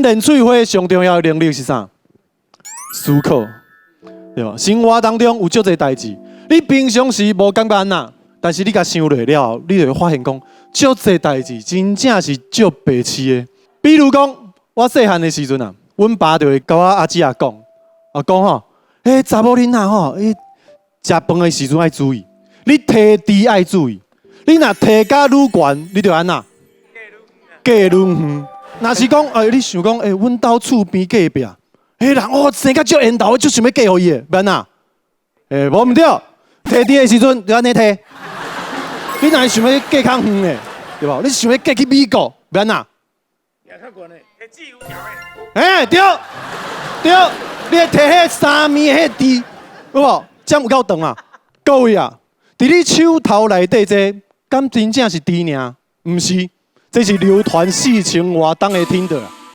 咱练喙花上重要的能力是啥？思考，对吧？生活当中有足侪代志，你平常时无感觉安那，但是你甲想落了后，你就会发现讲，足侪代志真正是足白痴的。比如讲，我细汉的时阵啊，阮爸就会甲我阿姊讲，吼，查某囡仔吼，食饭的时阵爱注意，你提箸爱注意，你若提甲愈悬，你就安那，隔愈远。若是讲，你想讲，阮兜厝边隔壁，人生甲足缘投，就想要嫁互伊的，免啊？无毋对，提箸的时阵就安尼提。你若是想要嫁较远的，对无？你想要嫁去美国，免啊？也较悬的，提纸有条的。对，你提迄3米迄箸，有无？这样有够长啊！各位啊，伫你手头内底这，敢真正是箸尔？毋是，这是流传4千外档的 Tinder 啊！